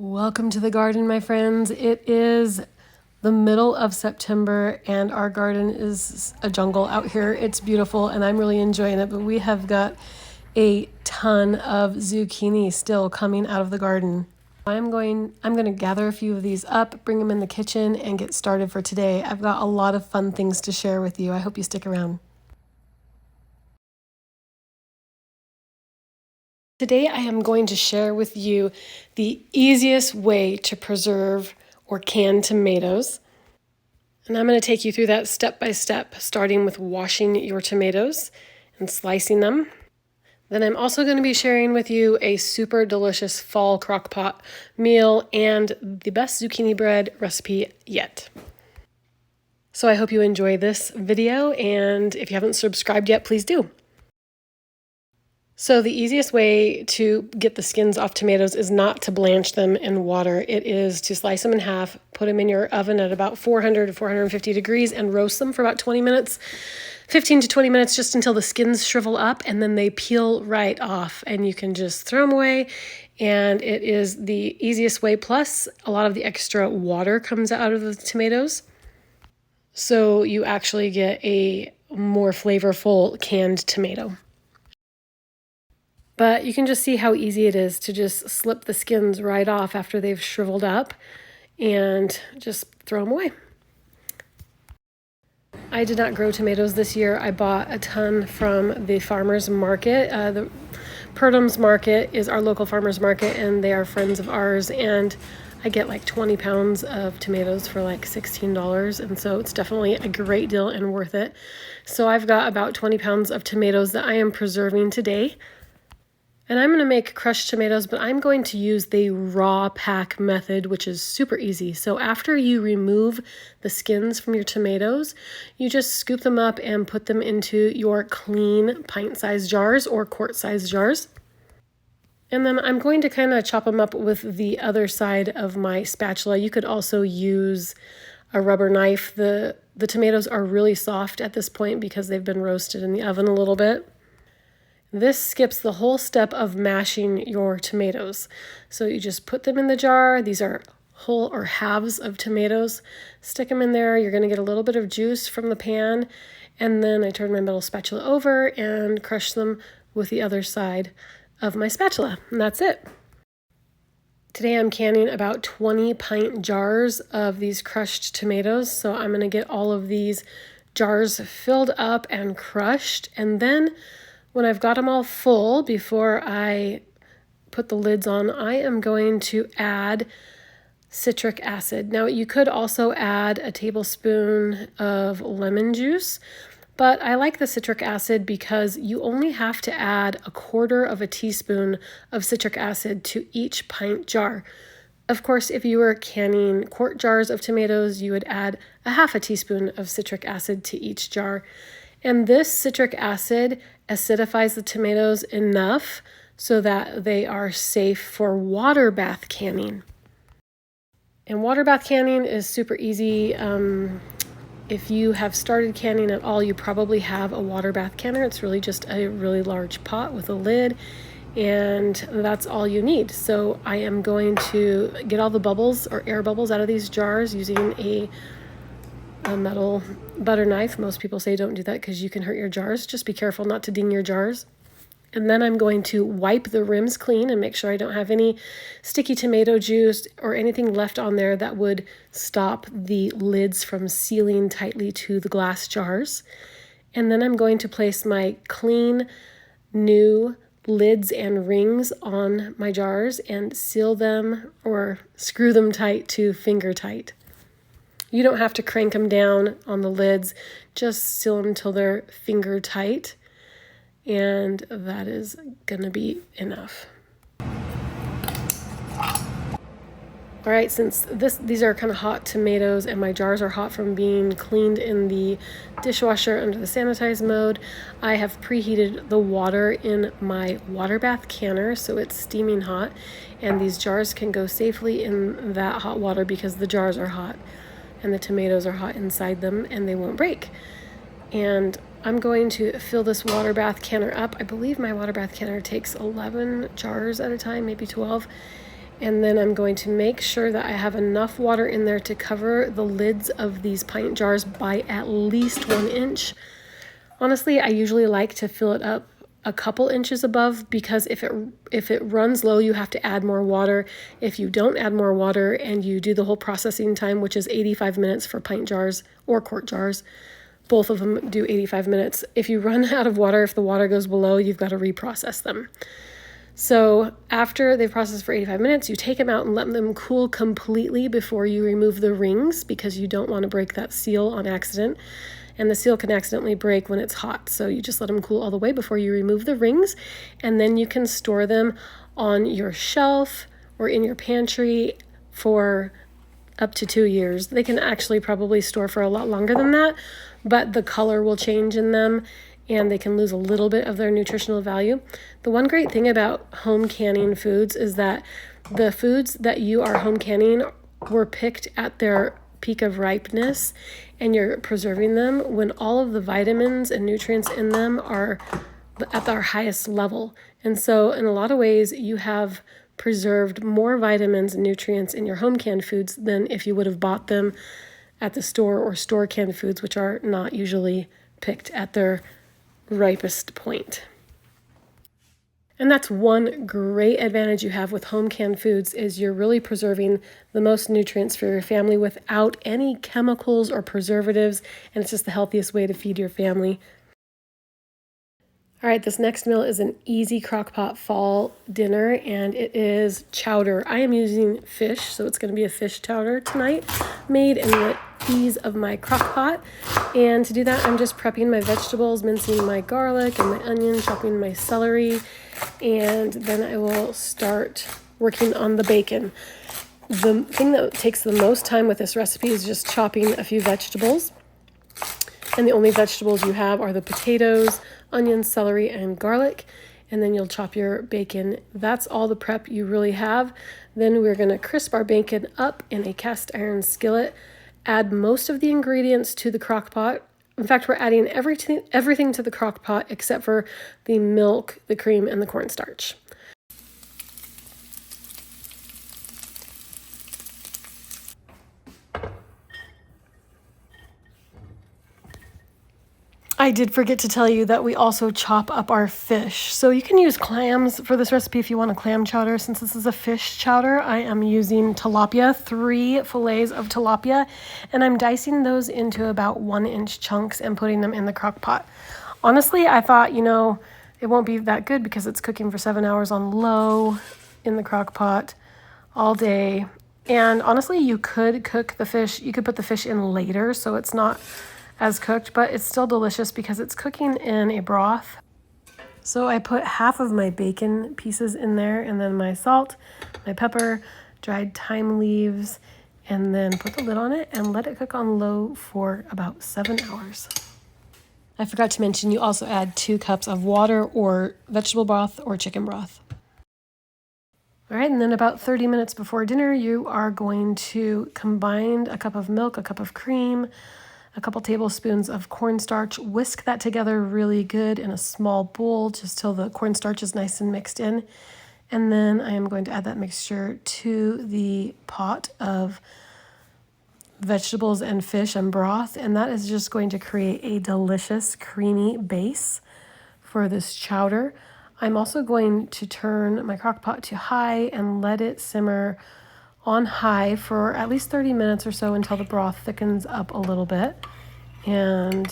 Welcome to the garden, my friends. It is the middle of September and our garden is a jungle out here. It's beautiful and I'm really enjoying it, but we have got a ton of zucchini still coming out of the garden. I'm going to gather a few of these up, bring them in the kitchen and get started for today. I've got a lot of fun things to share with you. I hope you stick around. Today I am going to share with you the easiest way to preserve or can tomatoes. And I'm going to take you through that step by step, starting with washing your tomatoes and slicing them. Then I'm also going to be sharing with you a super delicious fall crockpot meal and the best zucchini bread recipe yet. So I hope you enjoy this video, and if you haven't subscribed yet, please do. So the easiest way to get the skins off tomatoes is not to blanch them in water. It is to slice them in half, put them in your oven at about 400 to 450 degrees and roast them for about 20 minutes, 15 to 20 minutes, just until the skins shrivel up and then they peel right off and you can just throw them away. And it is the easiest way. Plus a lot of the extra water comes out of the tomatoes. So you actually get a more flavorful canned tomato. But you can just see how easy it is to just slip the skins right off after they've shriveled up and just throw them away. I did not grow tomatoes this year. I bought a ton from the farmer's market. The Purdum's Market is our local farmer's market and they are friends of ours, and I get like 20 pounds of tomatoes for like $16, and so it's definitely a great deal and worth it. So I've got about 20 pounds of tomatoes that I am preserving today. And I'm going to make crushed tomatoes, but I'm going to use the raw pack method, which is super easy. So after you remove the skins from your tomatoes, you just scoop them up and put them into your clean pint-sized jars or quart-sized jars. And then I'm going to kind of chop them up with the other side of my spatula. You could also use a rubber knife. The tomatoes are really soft at this point because they've been roasted in the oven a little bit. This skips the whole step of mashing your tomatoes. So you just put them in the jar. These are whole or halves of tomatoes. Stick them in there. You're going to get a little bit of juice from the pan. And then I turn my metal spatula over and crush them with the other side of my spatula. And that's it. Today I'm canning about 20 pint jars of these crushed tomatoes. So I'm going to get all of these jars filled up and crushed. And then when I've got them all full, before I put the lids on, I am going to add citric acid. Now, you could also add a tablespoon of lemon juice, but I like the citric acid because you only have to add 1/4 teaspoon of citric acid to each pint jar. Of course, if you were canning quart jars of tomatoes, you would add 1/2 teaspoon of citric acid to each jar. And this citric acid acidifies the tomatoes enough so that they are safe for water bath canning. And water bath canning is super easy. If you have started canning at all, you probably have a water bath canner. It's really just a really large pot with a lid, and that's all you need. So I am going to get all the bubbles or air bubbles out of these jars using a metal butter knife. Most people say don't do that because you can hurt your jars. Just be careful not to ding your jars. And then I'm going to wipe the rims clean and make sure I don't have any sticky tomato juice or anything left on there that would stop the lids from sealing tightly to the glass jars. And then I'm going to place my clean new lids and rings on my jars and seal them or screw them tight to finger tight. You don't have to crank them down on the lids, just seal them until they're finger tight, and that is gonna be enough. All right, since these are kind of hot tomatoes and my jars are hot from being cleaned in the dishwasher under the sanitize mode, I have preheated the water in my water bath canner so it's steaming hot, and these jars can go safely in that hot water because the jars are hot and the tomatoes are hot inside them and they won't break. And I'm going to fill this water bath canner up. I believe my water bath canner takes 11 jars at a time, maybe 12. And then I'm going to make sure that I have enough water in there to cover the lids of these pint jars by at least 1 inch. Honestly, I usually like to fill it up a couple inches above, because if it runs low, you have to add more water. If you don't add more water and you do the whole processing time, which is 85 minutes for pint jars or quart jars, both of them do 85 minutes. If you run out of water, if the water goes below, you've got to reprocess them. So after they've processed for 85 minutes, you take them out and let them cool completely before you remove the rings, because you don't want to break that seal on accident. And the seal can accidentally break when it's hot. So you just let them cool all the way before you remove the rings. And then you can store them on your shelf or in your pantry for up to 2 years. They can actually probably store for a lot longer than that, but the color will change in them and they can lose a little bit of their nutritional value. The one great thing about home canning foods is that the foods that you are home canning were picked at their peak of ripeness, and you're preserving them when all of the vitamins and nutrients in them are at their highest level. And so in a lot of ways, you have preserved more vitamins and nutrients in your home canned foods than if you would have bought them at the store or store canned foods, which are not usually picked at their ripest point. And that's one great advantage you have with home canned foods, is you're really preserving the most nutrients for your family without any chemicals or preservatives, and it's just the healthiest way to feed your family. All right, this next meal is an easy crockpot fall dinner, and it is chowder. I am using fish, so it's going to be a fish chowder tonight, made in the ease of my crockpot. And to do that, I'm just prepping my vegetables, mincing my garlic and my onion, chopping my celery, and then I will start working on the bacon. The thing that takes the most time with this recipe is just chopping a few vegetables. And the only vegetables you have are the potatoes, onions, celery, and garlic. And then you'll chop your bacon. That's all the prep you really have. Then we're going to crisp our bacon up in a cast iron skillet. Add most of the ingredients to the crock pot. In fact, we're adding everything to the crock pot except for the milk, the cream, and the cornstarch. I did forget to tell you that we also chop up our fish. So you can use clams for this recipe if you want a clam chowder. Since this is a fish chowder, I am using tilapia, 3 fillets of tilapia, and I'm dicing those into about 1-inch chunks and putting them in the crock pot. Honestly, I thought, it won't be that good because it's cooking for 7 hours on low in the crock pot all day. And honestly, you could cook the fish, you could put the fish in later so it's not as cooked, but it's still delicious because it's cooking in a broth. So I put half of my bacon pieces in there, and then my salt, my pepper, dried thyme leaves, and then put the lid on it and let it cook on low for about 7 hours. I forgot to mention you also add 2 cups of water or vegetable broth or chicken broth. All right, and then about 30 minutes before dinner, you are going to combine a cup of milk, a cup of cream, a couple tablespoons of cornstarch. Whisk that together really good in a small bowl just till the cornstarch is nice and mixed in. And then I am going to add that mixture to the pot of vegetables and fish and broth. And that is just going to create a delicious creamy base for this chowder. I'm also going to turn my crock pot to high and let it simmer on high for at least 30 minutes or so until the broth thickens up a little bit. And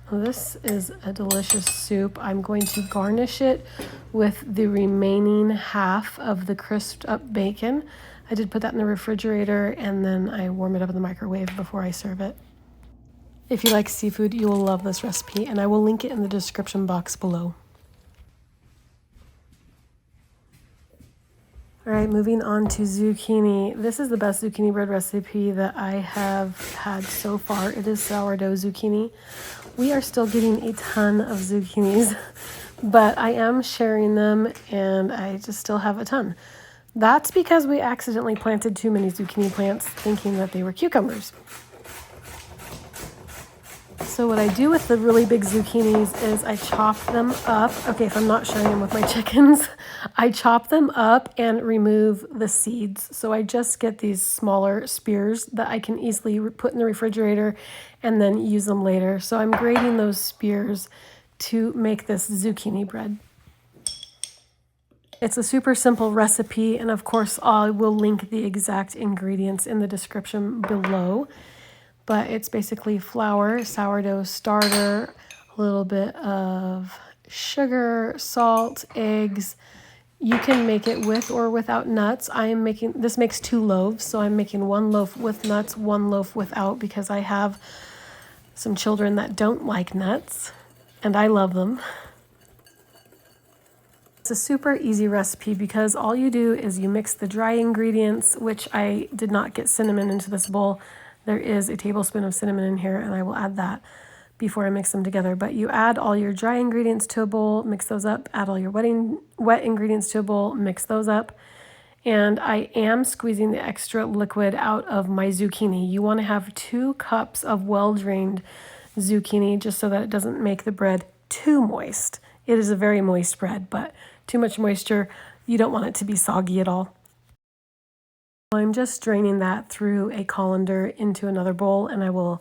this is a delicious soup. I'm going to garnish it with the remaining half of the crisped up bacon. I did put that in the refrigerator, and then I warm it up in the microwave before I serve it. If you like seafood, you will love this recipe, and I will link it in the description box below. All right, moving on to zucchini. This is the best zucchini bread recipe that I have had so far. It is sourdough zucchini. We are still getting a ton of zucchinis, but I am sharing them, and I just still have a ton. That's because we accidentally planted too many zucchini plants thinking that they were cucumbers. So what I do with the really big zucchinis is I chop them up. Okay, if I'm not sharing them with my chickens, I chop them up and remove the seeds. So I just get these smaller spears that I can easily put in the refrigerator and then use them later. So I'm grating those spears to make this zucchini bread. It's a super simple recipe, and of course I will link the exact ingredients in the description below. But it's basically flour, sourdough starter, a little bit of sugar, salt, eggs. You can make it with or without nuts. This makes 2 loaves, so I'm making 1 loaf with nuts, 1 loaf without, because I have some children that don't like nuts, and I love them. It's a super easy recipe because all you do is you mix the dry ingredients, which I did not get cinnamon into this bowl. There is a tablespoon of cinnamon in here, and I will add that before I mix them together. But you add all your dry ingredients to a bowl, mix those up, add all your wet ingredients to a bowl, mix those up. And I am squeezing the extra liquid out of my zucchini. You want to have 2 cups of well-drained zucchini just so that it doesn't make the bread too moist. It is a very moist bread, but too much moisture, you don't want it to be soggy at all. I'm just draining that through a colander into another bowl, and I will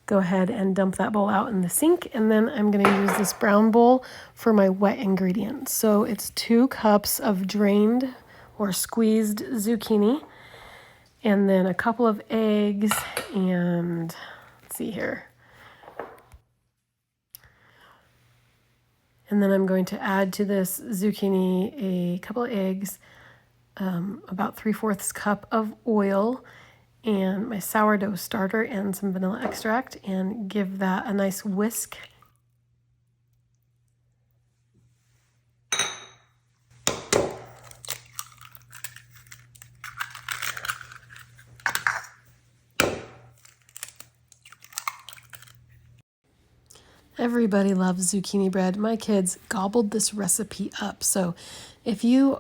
go ahead and dump that bowl out in the sink, and then I'm going to use this brown bowl for my wet ingredients. So it's 2 cups of drained or squeezed zucchini, and then a couple of eggs, and let's see here. And then I'm going to add to this zucchini a couple of eggs, about 3/4 cup of oil, and my sourdough starter and some vanilla extract, and give that a nice whisk. Everybody loves zucchini bread. My kids gobbled this recipe up. So if you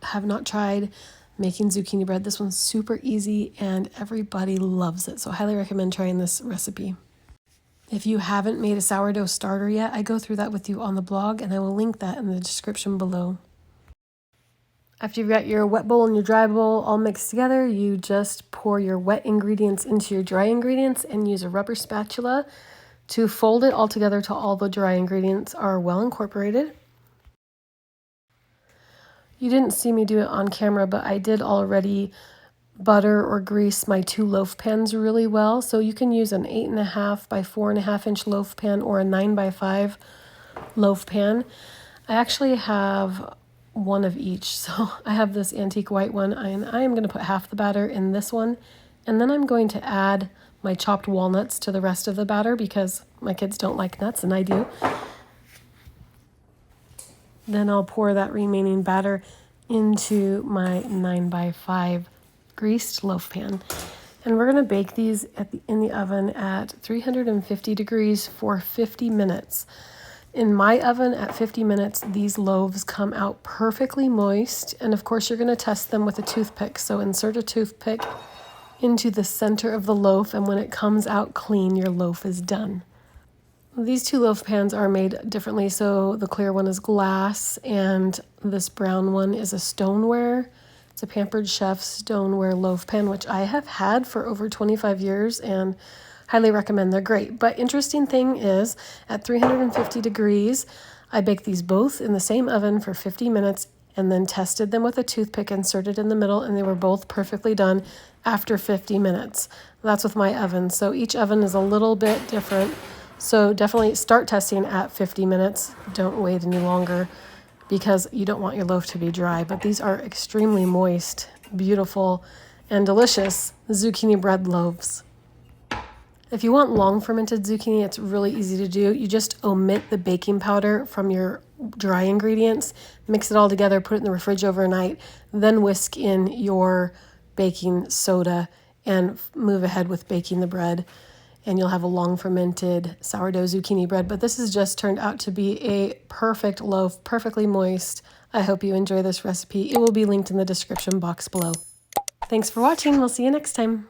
have not tried making zucchini bread, this one's super easy and everybody loves it. So I highly recommend trying this recipe. If you haven't made a sourdough starter yet, I go through that with you on the blog, and I will link that in the description below. After you've got your wet bowl and your dry bowl all mixed together, you just pour your wet ingredients into your dry ingredients and use a rubber spatula to fold it all together till all the dry ingredients are well incorporated. You didn't see me do it on camera, but I did already butter or grease my 2 loaf pans really well. So you can use an 8.5 by 4.5 inch loaf pan or a 9 by 5 loaf pan. I actually have one of each. So I have this antique white one, and I am going to put half the batter in this one, and then I'm going to add my chopped walnuts to the rest of the batter because my kids don't like nuts and I do. Then I'll pour that remaining batter into my 9 by 5 greased loaf pan. And we're going to bake these in the oven at 350 degrees for 50 minutes. In my oven at 50 minutes, these loaves come out perfectly moist. And of course, you're going to test them with a toothpick. So insert a toothpick into the center of the loaf, and when it comes out clean, your loaf is done. These 2 loaf pans are made differently. So the clear one is glass, and this brown one is a stoneware. It's a Pampered Chef stoneware loaf pan, which I have had for over 25 years and highly recommend. They're great. But interesting thing is, at 350 degrees, I baked these both in the same oven for 50 minutes and then tested them with a toothpick inserted in the middle, and they were both perfectly done after 50 minutes. That's with my oven. So each oven is a little bit different. So definitely start testing at 50 minutes. Don't wait any longer because you don't want your loaf to be dry. But these are extremely moist, beautiful, and delicious zucchini bread loaves. If you want long fermented zucchini, it's really easy to do. You just omit the baking powder from your dry ingredients, mix it all together, put it in the fridge overnight, then whisk in your baking soda and move ahead with baking the bread. And you'll have a long fermented sourdough zucchini bread. But this has just turned out to be a perfect loaf, perfectly moist. I hope you enjoy this recipe. It will be linked in the description box below. Thanks for watching. We'll see you next time.